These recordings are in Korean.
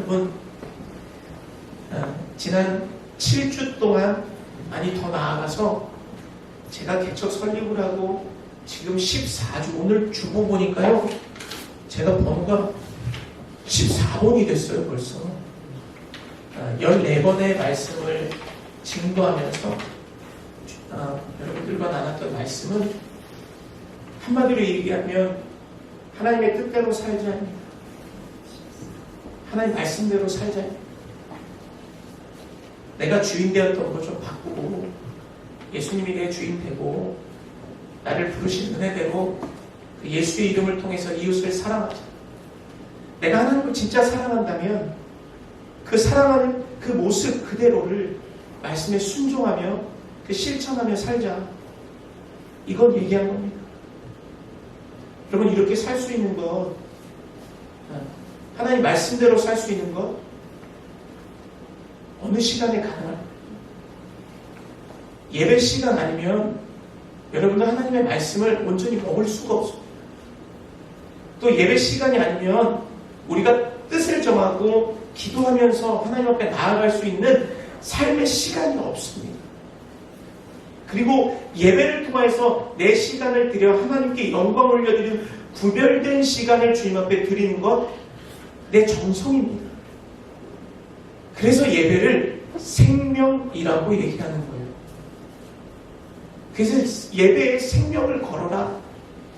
여러분, 지난 7주 동안 아니 더 나아가서 제가 개척 설립을 하고 지금 14주, 오늘 주보 보니까요, 제가 번호가 14번이 됐어요, 벌써. 14번의 말씀을 증거하면서 여러분들과 나눴던 말씀은 한마디로 얘기하면 하나님의 뜻대로 살자입니다. 하나님 말씀대로 살자입니다. 내가 주인 되었던 거 좀 바꾸고 예수님이 내 주인 되고 나를 부르신 은혜대로 그 예수의 이름을 통해서 이웃을 사랑하자. 내가 하나님을 진짜 사랑한다면 그 사랑하는 그 모습 그대로를 말씀에 순종하며 그 실천하며 살자. 이건 얘기한 겁니다. 여러분, 이렇게 살 수 있는 것, 하나님 말씀대로 살 수 있는 것 어느 시간에 가능할까요? 예배 시간 아니면 여러분들 하나님의 말씀을 온전히 먹을 수가 없습니다. 또 예배 시간이 아니면 우리가 뜻을 정하고 기도하면서 하나님 앞에 나아갈 수 있는 삶의 시간이 없습니다. 그리고 예배를 통해서 내 시간을 드려 하나님께 영광을 올려드리는 구별된 시간을 주님 앞에 드리는 것, 내 정성입니다. 그래서 예배를 생명이라고 얘기하는 거예요. 그래서 예배에 생명을 걸어라.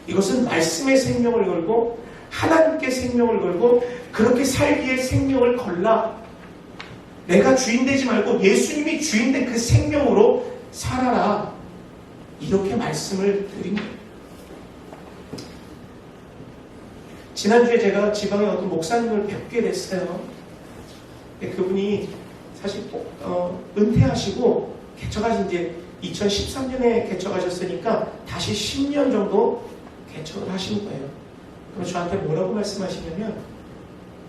이것은 말씀의 생명을 걸고 하나님께 생명을 걸고 그렇게 살기에 생명을 걸라. 내가 주인 되지 말고 예수님이 주인 된 그 생명으로 살아라. 이렇게 말씀을 드린 거예요. 지난주에 제가 지방의 어떤 목사님을 뵙게 됐어요. 그분이 사실 은퇴하시고 개척하신 이제 2013년에 개척하셨으니까 다시 10년 정도 개척을 하신 거예요. 그럼 저한테 뭐라고 말씀하시냐면,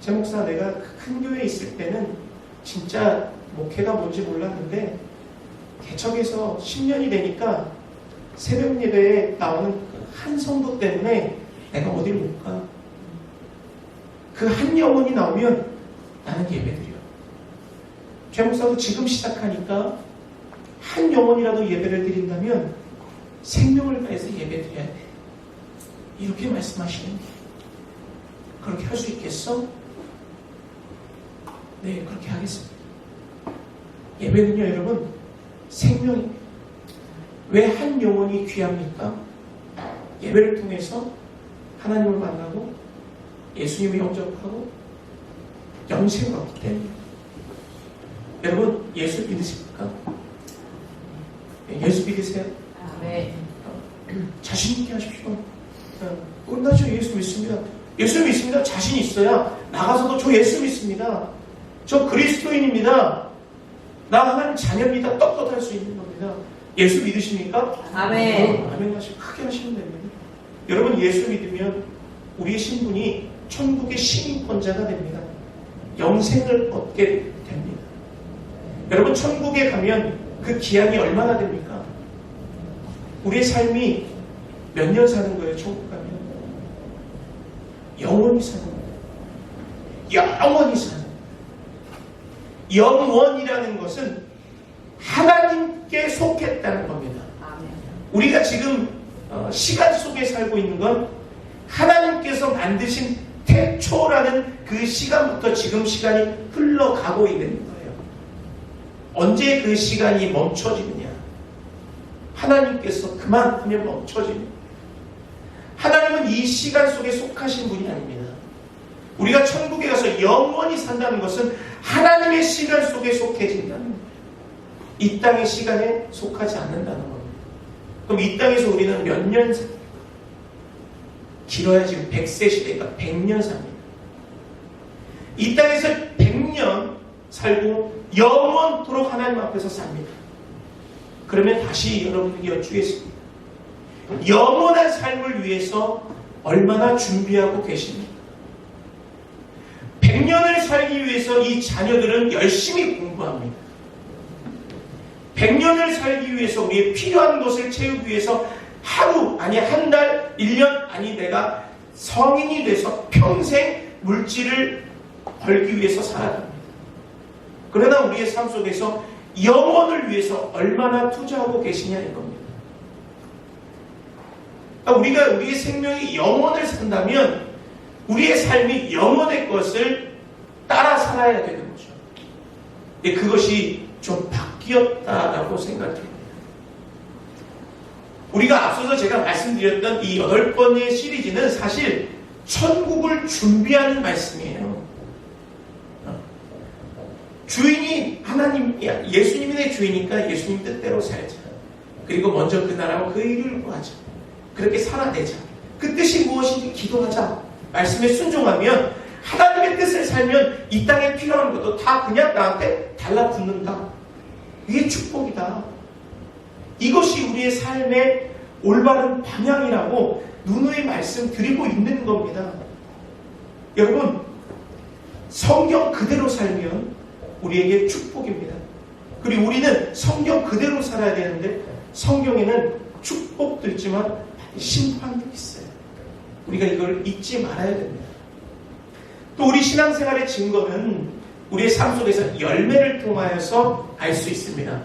제 목사, 내가 큰 교회에 있을 때는 진짜 목회가 뭔지 몰랐는데 개척해서 10년이 되니까 새벽 예배에 나오는 한 성도 때문에 내가 어디를 못 가. 그 한 영혼이 나오면 나는 예배드려. 제 목사도 지금 시작하니까 한 영혼이라도 예배를 드린다면 생명을 다해서 예배드려야 돼. 이렇게 말씀하시는 거예요. 그렇게 할 수 있겠어? 네, 그렇게 하겠습니다. 예배는요, 여러분, 생명입니다. 왜 한 영혼이 귀합니까? 예배를 통해서 하나님을 만나고 예수님을 영접하고 영생을 얻기 때문에. 여러분, 예수 믿으십니까? 예수 믿으세요? 네. 자신 있게 하십시오. 끝나죠. 예수 믿습니다. 예수 믿습니다. 자신 있어야 나가서도 저 예수 믿습니다. 저 그리스도인입니다. 나 하나님 자녀입니다. 떳떳할 수 있는 겁니다. 예수 믿으십니까? 아멘. 아멘 하시고 크게 하시면 됩니다. 여러분, 예수 믿으면 우리의 신분이 천국의 시민권자가 됩니다. 영생을 얻게 됩니다. 여러분, 천국에 가면 그 기한이 얼마나 됩니까? 우리의 삶이 몇 년 사는 거예요, 천국 가면? 영원히 사는 거예요. 영원히 사는 거예요. 영원이라는 것은 하나님께 속했다는 겁니다. 우리가 지금 시간 속에 살고 있는 건 하나님께서 만드신 태초라는 그 시간부터 지금 시간이 흘러가고 있는 거예요. 언제 그 시간이 멈춰지느냐? 하나님께서 그만하면 멈춰지는. 하나님은 이 시간 속에 속하신 분이 아닙니다. 우리가 천국에 가서 영원히 산다는 것은 하나님의 시간 속에 속해진다는 거예요. 이 땅의 시간에 속하지 않는다는 겁니다. 그럼 이 땅에서 우리는 몇 년 삽니까? 길어야 지금 100세 시대니까 100년 삽니다. 이 땅에서 100년 살고 영원토록 하나님 앞에서 삽니다. 그러면 다시 여러분에게 여쭈겠습니다. 영원한 삶을 위해서 얼마나 준비하고 계십니까? 100년을 살기 위해서 이 자녀들은 열심히 공부합니다. 100년을 살기 위해서 우리의 필요한 것을 채우기 위해서 하루, 아니 한 달, 1년, 아니 내가 성인이 돼서 평생 물질을 벌기 위해서 살아갑니다. 그러나 우리의 삶 속에서 영원을 위해서 얼마나 투자하고 계시냐 이겁니다. 우리가 우리의 생명이 영원을 산다면 우리의 삶이 영원의 것을 따라 살아야 되는 거죠. 근데 그것이 좀 바뀌었다라고 생각합니다. 우리가 앞서서 제가 말씀드렸던 이 8번의 시리즈는 사실 천국을 준비하는 말씀이에요. 주인이 하나님, 예수님이 내 주인이니까 예수님 뜻대로 살자. 그리고 먼저 그 나라와 그 일을 구하자. 그렇게 살아내자. 그 뜻이 무엇인지 기도하자. 말씀에 순종하면 하나님의 뜻을 살면 이 땅에 필요한 것도 다 그냥 나한테 달라붙는다. 이게 축복이다. 이것이 우리의 삶의 올바른 방향이라고 누누이 말씀드리고 있는 겁니다. 여러분, 성경 그대로 살면 우리에게 축복입니다. 그리고 우리는 성경 그대로 살아야 되는데 성경에는 축복도 있지만 심판도 있어요. 우리가 이걸 잊지 말아야 됩니다. 또 우리 신앙생활의 증거는 우리의 삶 속에서 열매를 통하여서 알 수 있습니다.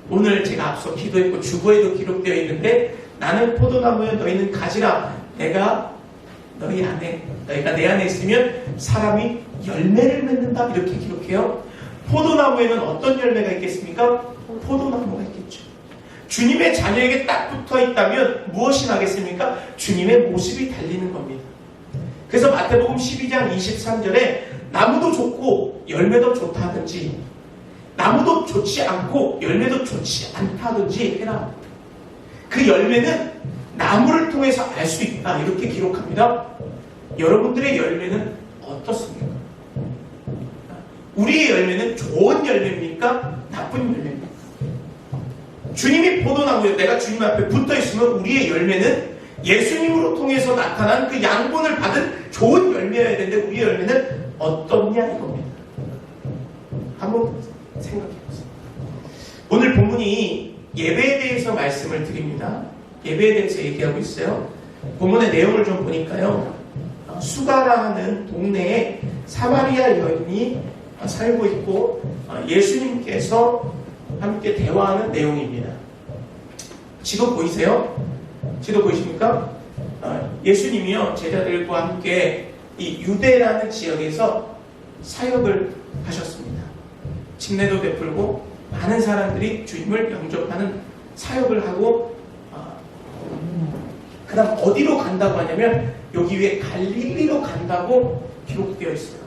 오늘 제가 앞서 기도했고 주보에도 기록되어 있는데 나는 포도나무여 너희는 가지라. 내가 너희 안에, 너희가 내 안에 있으면 사람이 열매를 맺는다. 이렇게 기록해요. 포도나무에는 어떤 열매가 있겠습니까? 포도나무가 있겠죠. 주님의 자녀에게 딱 붙어 있다면 무엇이 나겠습니까? 주님의 모습이 달리는 겁니다. 그래서 마태복음 12장 23절에 나무도 좋고 열매도 좋다 하든지 나무도 좋지 않고 열매도 좋지 않다 하든지 해라. 그 열매는 나무를 통해서 알 수 있다. 이렇게 기록합니다. 여러분들의 열매는 어떻습니까? 우리의 열매는 좋은 열매입니까? 나쁜 열매입니까? 주님이 포도나무에 내가 주님 앞에 붙어있으면 우리의 열매는 예수님으로 통해서 나타난 그 양분을 받은 좋은 열매여야 되는데 우리의 열매는 어떻냐 이겁니다. 한번 생각해보세요. 오늘 본문이 예배에 대해서 말씀을 드립니다. 예배에 대해서 얘기하고 있어요. 본문의 내용을 좀 보니까요. 수가라는 동네에 사마리아 여인이 살고 있고 예수님께서 함께 대화하는 내용입니다. 지도 보이세요? 지도 보이십니까? 예수님이요 제자들과 함께 이 유대라는 지역에서 사역을 하셨습니다. 침례도 베풀고 많은 사람들이 주님을 영접하는 사역을 하고 그 다음 어디로 간다고 하냐면 여기 위에 갈릴리로 간다고 기록되어 있어요.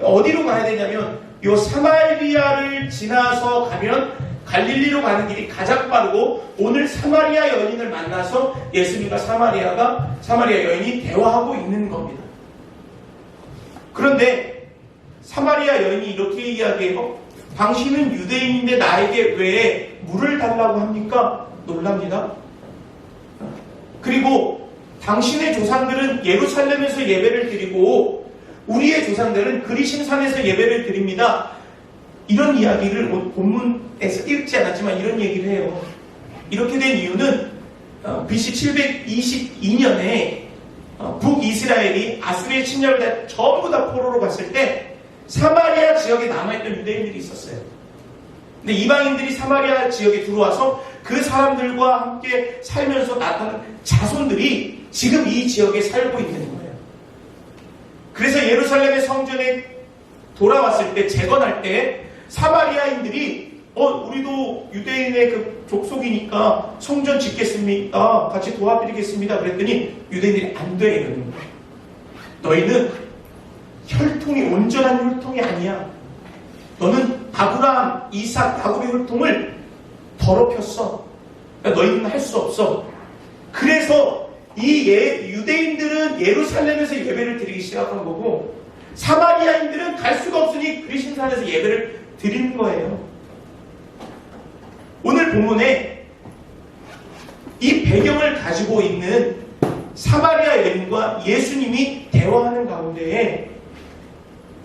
어디로 가야 되냐면 요 사마리아를 지나서 가면 갈릴리로 가는 길이 가장 빠르고 오늘 사마리아 여인을 만나서 예수님과 사마리아 여인이 대화하고 있는 겁니다. 그런데 사마리아 여인이 이렇게 이야기해요. 당신은 유대인인데 나에게 왜 물을 달라고 합니까? 놀랍니다. 그리고 당신의 조상들은 예루살렘에서 예배를 드리고 우리의 조상들은 그리심산에서 예배를 드립니다. 이런 이야기를 본문에서 읽지 않았지만 이런 얘기를 해요. 이렇게 된 이유는 BC 722년에 북이스라엘이 아수리의 침략을 다 전부 다 포로로 갔을 때 사마리아 지역에 남아있던 유대인들이 있었어요. 근데 이방인들이 사마리아 지역에 들어와서 그 사람들과 함께 살면서 나타난 자손들이 지금 이 지역에 살고 있는 거예요. 그래서 예루살렘의 성전에 돌아왔을 때 재건할 때 사마리아인들이 우리도 유대인의 그 족속이니까 성전 짓겠습니까? 같이 도와드리겠습니다. 그랬더니 유대인들이 안 돼 이러는 거예요. 너희는 혈통이 온전한 혈통이 아니야. 너는 아브라함, 이삭, 야곱의 혈통을 더럽혔어. 그러니까 너희는 할 수 없어. 그래서 이 유대인들은 예루살렘에서 예배를 드리기 시작한 거고 사마리아인들은 갈 수가 없으니 그리심산에서 예배를 드리는 거예요. 오늘 본문에 이 배경을 가지고 있는 사마리아 여인과 예수님이 대화하는 가운데에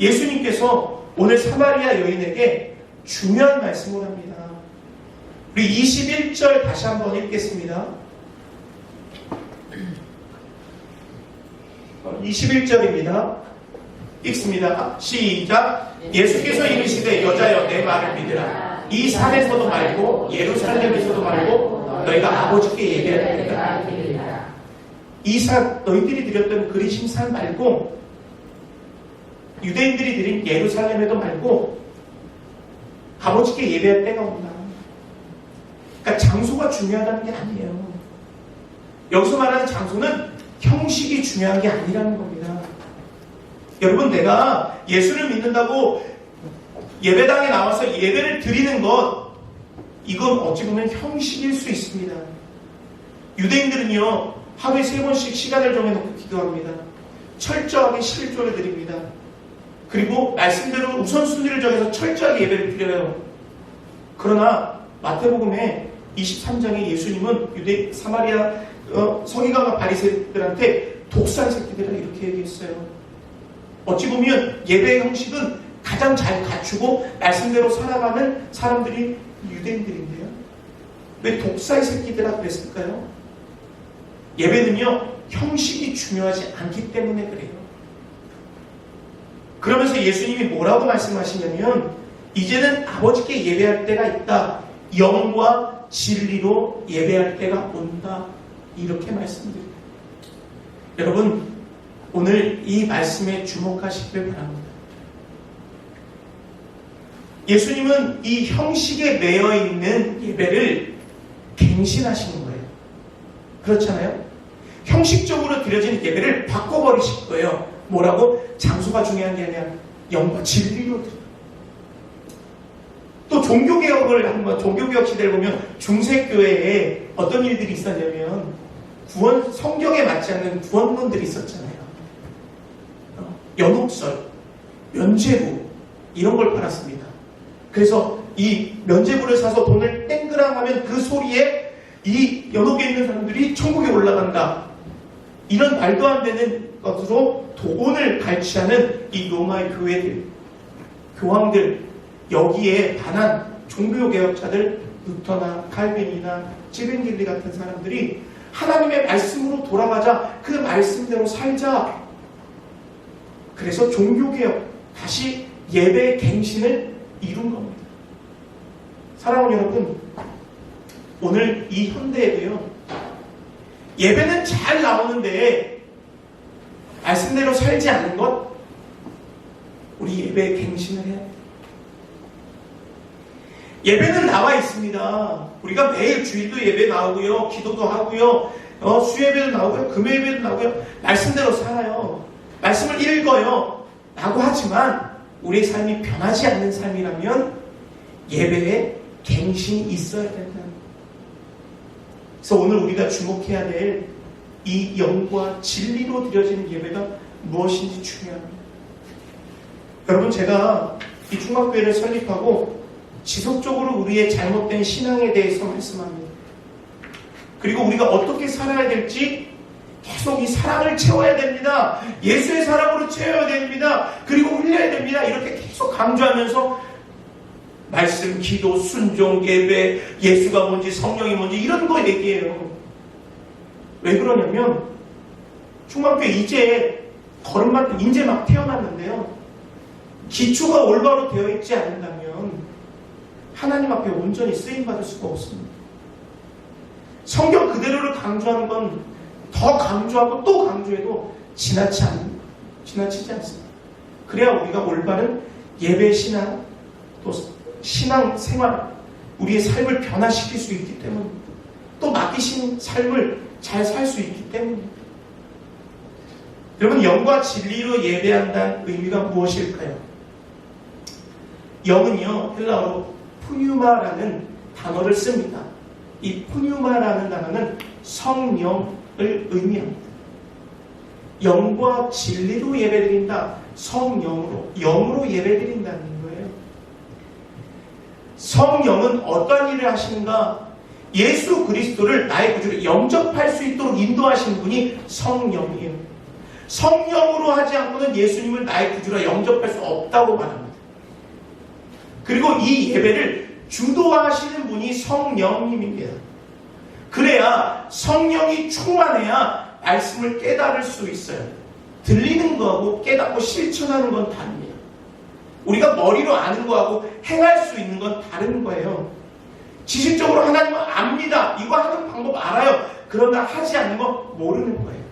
예수님께서 오늘 사마리아 여인에게 중요한 말씀을 합니다. 우리 21절 다시 한번 읽겠습니다. 21절입니다. 읽습니다. 시작. 예수께서 이르시되 여자여 내 말을 믿으라. 이 산에서도 말고 예루살렘에서도 말고 너희가 아버지께 예배하리라. 이 산, 너희들이 드렸던 그리심 산 말고 유대인들이 드린 예루살렘에도 말고 아버지께 예배할 때가 온다. 그러니까 장소가 중요하다는 게 아니에요. 여기서 말하는 장소는 형식이 중요한 게 아니라는 겁니다. 여러분, 내가 예수를 믿는다고 예배당에 나와서 예배를 드리는 것, 이건 어찌 보면 형식일 수 있습니다. 유대인들은요, 하루에 3번씩 시간을 정해놓고 기도합니다. 철저하게 실조를 드립니다. 그리고 말씀대로 우선순위를 정해서 철저하게 예배를 드려요. 그러나 마태복음에 23장에 예수님은 유대 사마리아 서기관과 바리새인들한테 독살 새끼들아 이렇게 얘기했어요. 어찌 보면 예배의 형식은 가장 잘 갖추고 말씀대로 살아가는 사람들이 유대인들인데요. 왜 독살 새끼들아 그랬을까요? 예배는요, 형식이 중요하지 않기 때문에 그래요. 그러면서 예수님이 뭐라고 말씀하시냐면, 이제는 아버지께 예배할 때가 있다. 영과 진리로 예배할 때가 온다. 이렇게 말씀드립니다. 여러분, 오늘 이 말씀에 주목하시길 바랍니다. 예수님은 이 형식에 매여 있는 예배를 갱신하시는 거예요. 그렇잖아요? 형식적으로 드려지는 예배를 바꿔버리실 거예요. 뭐라고? 장소가 중요한 게 아니라 영과 진리로 드려요. 또 종교개혁을 한번, 종교개혁 시대를 보면 중세교회에 어떤 일들이 있었냐면 성경에 맞지 않는 구원론들이 있었잖아요. 연옥설, 면죄부 이런 걸 팔았습니다. 그래서 이 면죄부를 사서 돈을 땡그랑 하면 그 소리에 이 연옥에 있는 사람들이 천국에 올라간다. 이런 말도 안 되는 것으로 돈을 갈취하는 이 로마의 교회들, 교황들, 여기에 반한 종교개혁자들, 루터나 칼빈이나 찌벤길리 같은 사람들이 하나님의 말씀으로 돌아가자, 그 말씀대로 살자. 그래서 종교개혁, 다시 예배의 갱신을 이룬 겁니다. 사랑하는 여러분, 오늘 이 현대에도요, 예배는 잘 나오는데 말씀대로 살지 않는 것, 우리 예배의 갱신을 해야 돼요. 예배는 나와 있습니다. 우리가 매일 주일도 예배 나오고요, 기도도 하고요, 수예배도 나오고요, 금요예배도 나오고요, 말씀대로 살아요. 말씀을 읽어요. 라고 하지만 우리의 삶이 변하지 않는 삶이라면 예배에 갱신이 있어야 된다는 거예요. 그래서 오늘 우리가 주목해야 될 이 영과 진리로 드려지는 예배가 무엇인지 중요합니다. 여러분, 제가 이 충만교회를 설립하고 지속적으로 우리의 잘못된 신앙에 대해서 말씀합니다. 그리고 우리가 어떻게 살아야 될지 계속 이 사랑을 채워야 됩니다. 예수의 사랑으로 채워야 됩니다. 그리고 흘려야 됩니다. 이렇게 계속 강조하면서 말씀, 기도, 순종, 예배, 예수가 뭔지 성령이 뭔지 이런 거 얘기해요. 왜 그러냐면 충만교회 이제 걸음마 이제 막 태어났는데요. 기초가 올바로 되어 있지 않는다면 하나님 앞에 온전히 쓰임받을 수가 없습니다. 성경 그대로를 강조하는 건 더 강조하고 또 강조해도 지나치지 않습니다. 그래야 우리가 올바른 예배 신앙, 또 신앙 생활, 우리의 삶을 변화시킬 수 있기 때문입니다. 또 맡기신 삶을 잘 살 수 있기 때문입니다. 여러분, 영과 진리로 예배한다는 의미가 무엇일까요? 영은요, 헬라어로 푸뉴마라는 단어를 씁니다. 이 푸뉴마라는 단어는 성령을 의미합니다. 영과 진리로 예배드린다. 성령으로, 영으로 예배드린다는 거예요. 성령은 어떤 일을 하시는가? 예수 그리스도를 나의 구주로 영접할 수 있도록 인도하시는 분이 성령이에요. 성령으로 하지 않고는 예수님을 나의 구주로 영접할 수 없다고 말합니다. 그리고 이 예배를 주도하시는 분이 성령님입니다. 그래야 성령이 충만해야 말씀을 깨달을 수 있어요. 들리는 거하고 깨닫고 실천하는 건 다릅니다. 우리가 머리로 아는 거하고 행할 수 있는 건 다른 거예요. 지식적으로 하나님은 압니다. 이거 하는 방법 알아요. 그러나 하지 않는 거 모르는 거예요.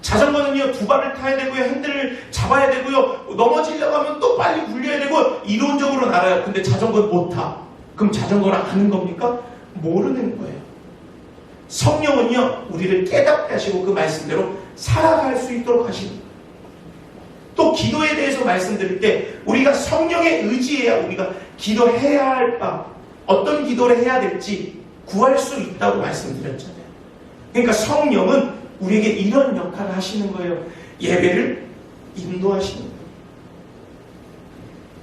자전거는요, 두 발을 타야 되고요, 핸들을 잡아야 되고요, 넘어지려고 하면 또 빨리 굴려야 되고, 이론적으로는 알아요. 근데 자전거는 못 타. 그럼 자전거를 아는 겁니까? 모르는 거예요. 성령은요, 우리를 깨닫게 하시고 그 말씀대로 살아갈 수 있도록 하십니다. 또 기도에 대해서 말씀드릴 때 우리가 성령에 의지해야 우리가 기도해야 할 바, 어떤 기도를 해야 될지 구할 수 있다고 말씀드렸잖아요. 그러니까 성령은 우리에게 이런 역할을 하시는 거예요. 예배를 인도하시는 거예요.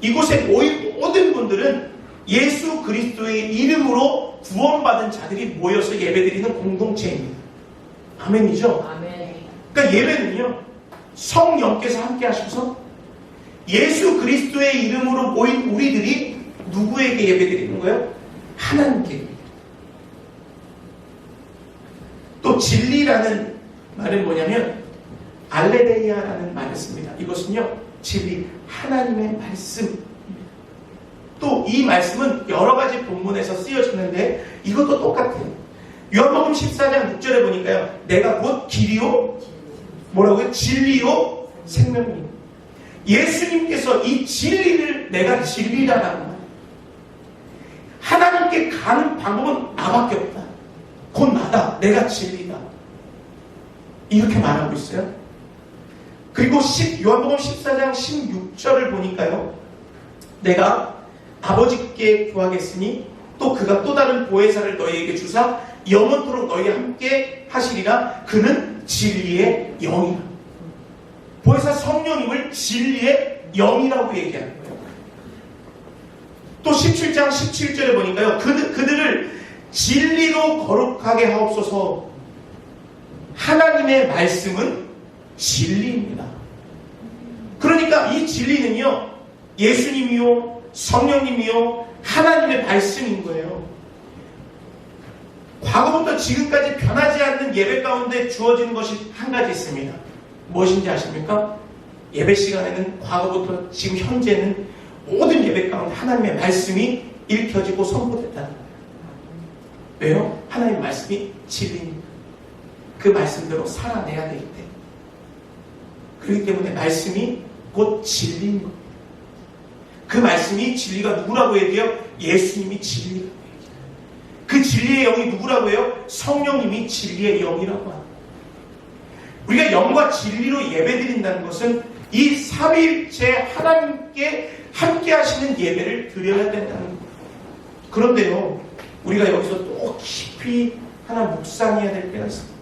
이곳에 모인 모든 분들은 예수 그리스도의 이름으로 구원받은 자들이 모여서 예배드리는 공동체입니다. 아멘이죠? 아멘. 그러니까 예배는요, 성령께서 함께 하셔서 예수 그리스도의 이름으로 모인 우리들이 누구에게 예배드리는 거예요? 하나님께. 또 진리라는 말은 뭐냐면 알레데이아라는 말을 씁니다. 이것은요, 진리, 하나님의 말씀. 또 이 말씀은 여러 가지 본문에서 쓰여지는데 이것도 똑같아요. 요한복음 14장 6절에 보니까요, 내가 곧 길이요, 뭐라고요? 진리요, 생명이요. 예수님께서 이 진리를 내가 진리라라는 말이에요. 하나님께 가는 방법은 나밖에 없다. 곧 나다. 내가 진리다. 이렇게 말하고 있어요. 그리고 요한복음 14장 16절을 보니까요, 내가 아버지께 구하겠으니 또 그가 또 다른 보혜사를 너희에게 주사 영원토록 너희와 함께 하시리라. 그는 진리의 영이라. 보혜사 성령님을 진리의 영이라고 얘기하는 거예요. 또 17장 17절에 보니까요, 그들을 진리로 거룩하게 하옵소서. 하나님의 말씀은 진리입니다. 그러니까 이 진리는요, 예수님이요, 성령님이요, 하나님의 말씀인 거예요. 과거부터 지금까지 변하지 않는 예배 가운데 주어지는 것이 한 가지 있습니다. 무엇인지 아십니까? 예배 시간에는 과거부터 지금 현재는 모든 예배 가운데 하나님의 말씀이 읽혀지고 선포됐다는 거예요. 왜요? 하나님의 말씀이 진리입니다. 그 말씀대로 살아내야 되기 때문에. 그렇기 때문에 말씀이 곧 진리인 겁니다. 그 말씀이 진리가 누구라고 얘기해요? 예수님이 진리라고 얘기해요. 그 진리의 영이 누구라고 해요? 성령님이 진리의 영이라고 합니다. 우리가 영과 진리로 예배드린다는 것은 이 삼위일체 하나님께 함께 하시는 예배를 드려야 된다는 거예요. 그런데요, 우리가 여기서 또 깊이 하나 묵상해야 될 때가 있습니다.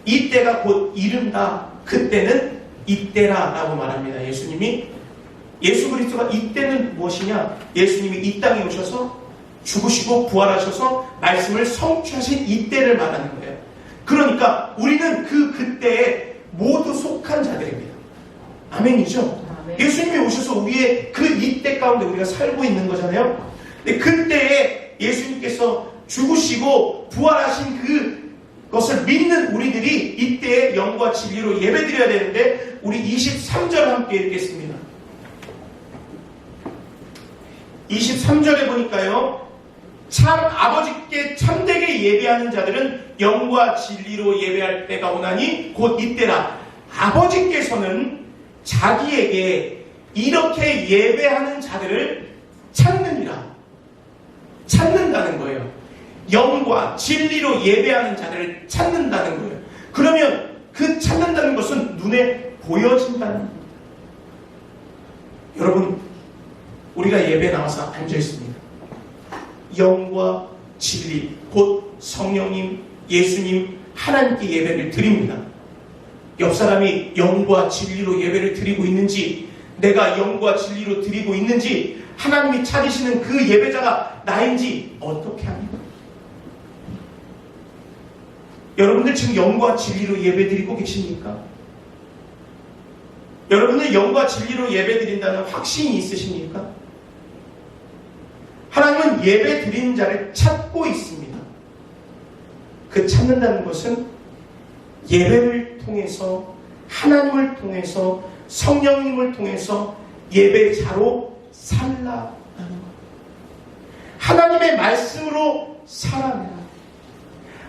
이때가 곧 이른다. 그때는 이때라 라고 말합니다. 예수 그리스도가 이때는 무엇이냐? 예수님이 이 땅에 오셔서 죽으시고 부활하셔서 말씀을 성취하신 이때를 말하는 거예요. 그러니까 우리는 그때에 모두 속한 자들입니다. 아멘이죠? 아멘. 예수님이 오셔서 우리의 그 이때 가운데 우리가 살고 있는 거잖아요. 근데 그때에 예수님께서 죽으시고 부활하신 그것을 믿는 우리들이 이때에 영과 진리로 예배드려야 되는데, 우리 23절 함께 읽겠습니다. 23절에 보니까요, 참 아버지께 참되게 예배하는 자들은 영과 진리로 예배할 때가 오나니 곧 이때라. 아버지께서는 자기에게 이렇게 예배하는 자들을 찾는다는 거예요. 영과 진리로 예배하는 자들을 찾는다는 거예요. 그러면 그 찾는다는 것은 눈에 보여진다는 겁니다. 여러분, 우리가 예배에 나와서 앉아있습니다. 영과 진리, 곧 성령님, 예수님, 하나님께 예배를 드립니다. 옆 사람이 영과 진리로 예배를 드리고 있는지, 내가 영과 진리로 드리고 있는지, 하나님이 찾으시는 그 예배자가 나인지 어떻게 합니까? 여러분들 지금 영과 진리로 예배드리고 계십니까? 여러분들 영과 진리로 예배드린다는 확신이 있으십니까? 하나님은 예배드리는 자를 찾고 있습니다. 그 찾는다는 것은 예배를 통해서, 하나님을 통해서, 성령님을 통해서 예배자로 살라라는 것. 하나님의 말씀으로 살아내라.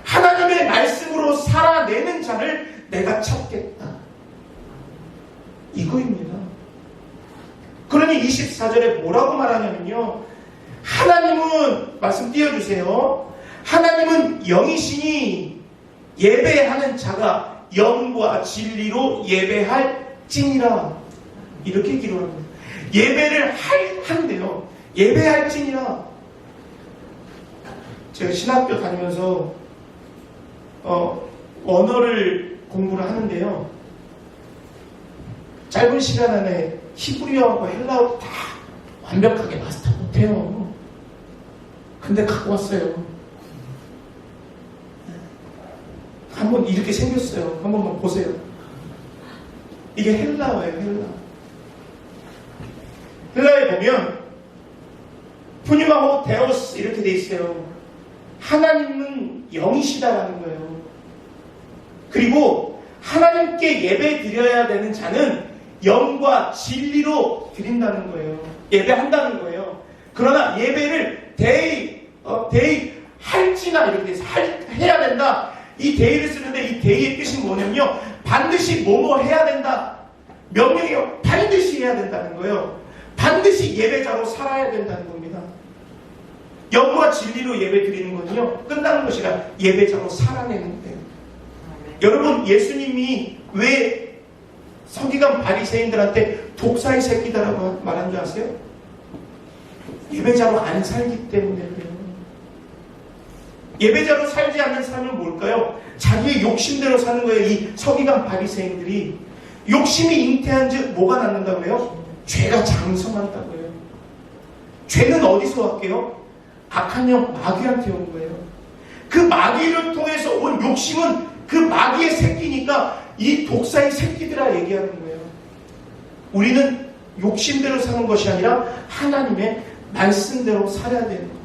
하나님의 말씀으로 살아내는 자를 내가 찾겠다. 이거입니다. 그러니 24절에 뭐라고 말하냐면요. 하나님은, 말씀 띄워주세요. 하나님은 영이시니 예배하는 자가 영과 진리로 예배할지니라. 이렇게 기록합니다. 예배를 한대요. 예배할지니라. 제가 신학교 다니면서 언어를 공부를 하는데요. 짧은 시간 안에 히브리어하고 헬라어 다 완벽하게 마스터 못해요. 근데 갖고 왔어요. 한번 이렇게 생겼어요. 한 번만 보세요. 이게 헬라어예요. 헬라어에 보면 푸니마호 데오스 이렇게 돼 있어요. 하나님은 영이시다라는 거예요. 그리고 하나님께 예배 드려야 되는 자는 영과 진리로 드린다는 거예요. 예배한다는 거예요. 그러나 예배를 할지나 이렇게 해야 된다. 이 대의를 쓰는데 이 대의의 뜻이 뭐냐면요. 반드시 뭐뭐 해야 된다. 명령이요. 반드시 해야 된다는 거예요. 반드시 예배자로 살아야 된다는 겁니다. 영과 진리로 예배 드리는 건요. 끝나는 것이 아니라 예배자로 살아내는 거예요. 여러분, 예수님이 왜 서기관 바리새인들한테 독사의 새끼다라고 말한 줄 아세요? 예배자로 안 살기 때문에 그래요. 예배자로 살지 않는 삶은 뭘까요? 자기의 욕심대로 사는 거예요. 이 서기관 바리새인들이. 욕심이 잉태한 즉 뭐가 낳는다고 해요? 죄가 장성한다고 해요. 죄는 어디서 왔게요? 악한 영 마귀한테 온 거예요. 그 마귀를 통해서 온 욕심은 그 마귀의 새끼니까 이 독사의 새끼들아 얘기하는 거예요. 우리는 욕심대로 사는 것이 아니라 하나님의 말씀대로 살아야 되는 거예요.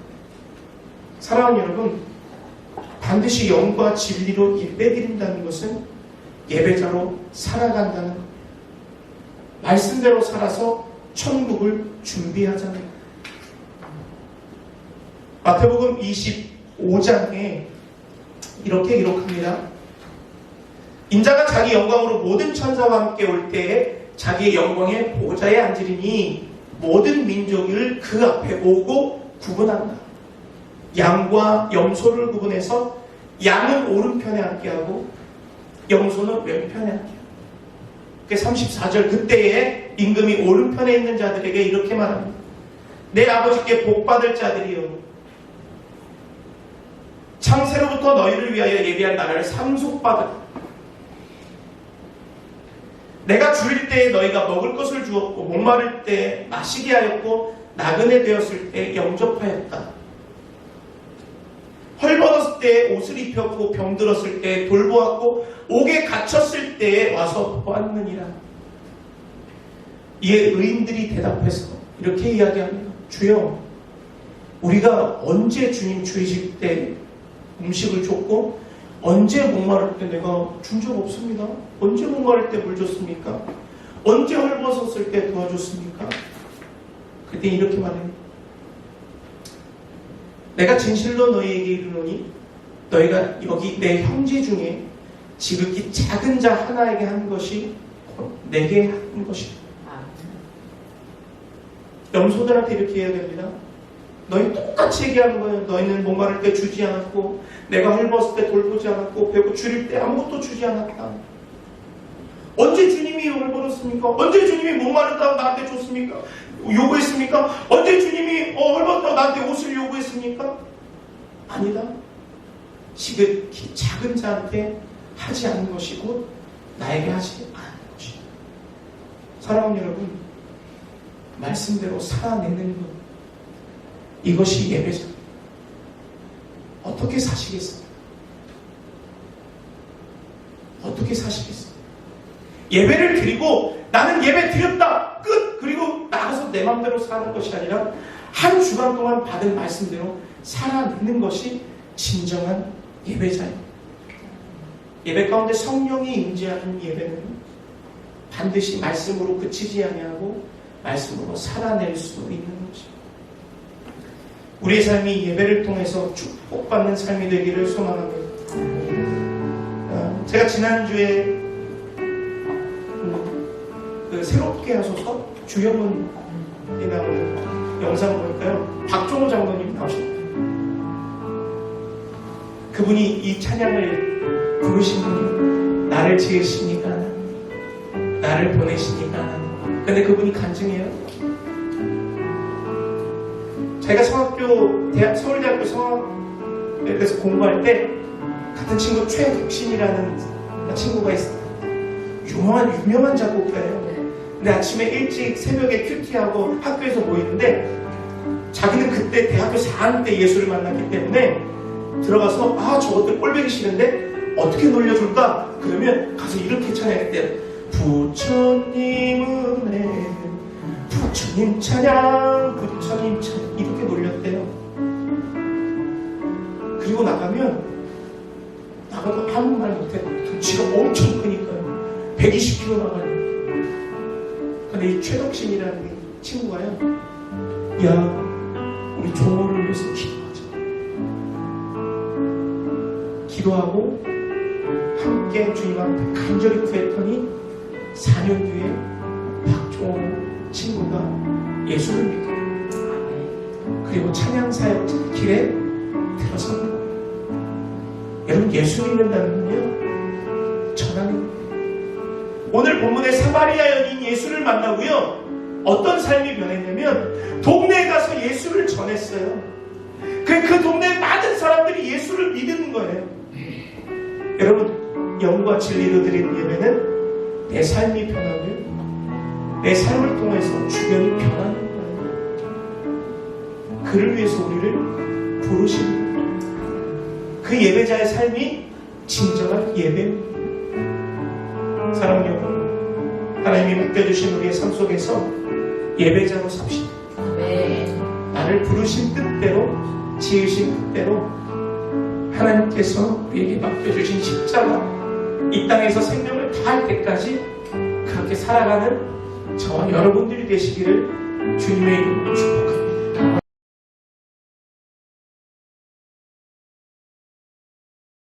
사랑하는 여러분, 반드시 영과 진리로 예배드린다는 것은 예배자로 살아간다는 것. 말씀대로 살아서 천국을 준비하자는 것. 마태복음 25장에 이렇게 기록합니다. 인자가 자기 영광으로 모든 천사와 함께 올 때에 자기의 영광의 보좌에 앉으리니 모든 민족을 그 앞에 오고 구분한다. 양과 염소를 구분해서 양은 오른편에 앉게 하고 염소는 왼편에 앉게 하고. 34절 그때에 임금이 오른편에 있는 자들에게 이렇게 말합니다. 내 아버지께 복받을 자들이여, 창세로부터 너희를 위하여 예비한 나라를 상속받으라. 내가 줄일 때에 너희가 먹을 것을 주었고 목마를 때에 마시게 하였고 나그네 되었을 때에 영접하였다. 헐벗었을 때에 옷을 입혔고 병들었을 때에 돌보았고 옥에 갇혔을 때에 와서 보았느니라. 이에 의인들이 대답해서 이렇게 이야기합니다. 주여, 우리가 언제 주님 주이실 때 음식을 줬고 언제 목마를 때 내가 준 적 없습니다. 언제 목마를 때 물 줬습니까? 언제 헐벗었을 때 도와줬습니까? 그때 이렇게 말해요. 내가 진실로 너희에게 이르노니 너희가 여기 내 형제 중에 지극히 작은 자 하나에게 한 것이 내게 한 것이다. 염소들한테 이렇게 해야 됩니다. 너희 똑같이 얘기하는 거예요. 너희는 목마를 때 주지 않았고 내가 헐벗을 때 돌보지 않았고 배고 줄일 때 아무것도 주지 않았다. 언제 주님이 헐벗었습니까? 언제 주님이 목마르다고 나한테 줬습니까? 요구했습니까? 언제 주님이 헐벗다고 나한테 옷을 요구했습니까? 아니다. 지극히 작은 자한테 하지 않은 것이 곧 나에게 하지 않은 것이다. 사랑하는 여러분, 말씀대로 살아내는 것, 이것이 예배자. 어떻게 사시겠습니까? 어떻게 사시겠습니까? 예배를 드리고 나는 예배 드렸다 끝. 그리고 나가서 내 맘대로 사는 것이 아니라 한 주간 동안 받은 말씀대로 살아내는 것이 진정한 예배자입니다. 예배 가운데 성령이 임재하는 예배는 반드시 말씀으로 그치지 아니하고 말씀으로 살아낼 수 있는 것입니다. 우리의 삶이 예배를 통해서 축복받는 삶이 되기를 소망합니다. 제가 지난주에 새롭게 하소서 주영훈이 나오는 영상을 보니까요, 박종호 장로님 나오셨어요. 그분이 이 찬양을 부르신 분이 나를 지으시니까 하나님, 나를 보내시니까 하나님. 근데 그분이 간증해요. 제가 서울대학교 성악에 대해서 공부할 때 같은 친구 최덕신이라는 친구가 있어요. 유명한 작곡가예요. 근데 아침에 일찍 새벽에 큐티하고 학교에서 모이는데 자기는 그때 대학교 4학년 때 예수를 만났기 때문에 들어가서 저것들 꼴보기 싫은데 어떻게 놀려줄까? 그러면 가서 이렇게 찬양했대요. 부처님 은혜, 부처님 찬양, 부처님 찬양, 이렇게 놀렸대요. 그리고 나가도 아무 말 못해. 덩치가 엄청 크니까요. 120kg 나가요. 근데 이 최덕신이라는 친구가요, 야, 우리 종호를 위해서 기도하고 함께 주님 앞에 간절히 구했더니 4년 뒤에 박종호 친구가 예수를 믿고 그리고 찬양사역 길에 들어서는 거예요. 여러분, 예수 믿는다는 건요, 전하는 거예요. 오늘 본문의 사마리아 여인 예수를 만나고요, 어떤 삶이 변했냐면 동네에 가서 예수를 전했어요. 그 동네에 많은 사람들이 예수를 믿는 거예요. 여러분, 영과 진리로 드리는 예배는 내 삶이 변하고요, 내 삶을 통해서 주변이 변하는 거예요. 그를 위해서 우리를 부르신 거예요. 그 예배자의 삶이 진정한 예배입니다. 사랑하는 여러분, 하나님이 맡겨주신 우리의 삶 속에서 예배자로 삽시다. 나를 부르신 뜻대로, 지으신 뜻대로 하나님께서 우리에게 맡겨주신 십자가, 이 땅에서 생명을 다할 때까지 그렇게 살아가는 저와 여러분들이 되시기를 주님의 이름으로 축복합니다.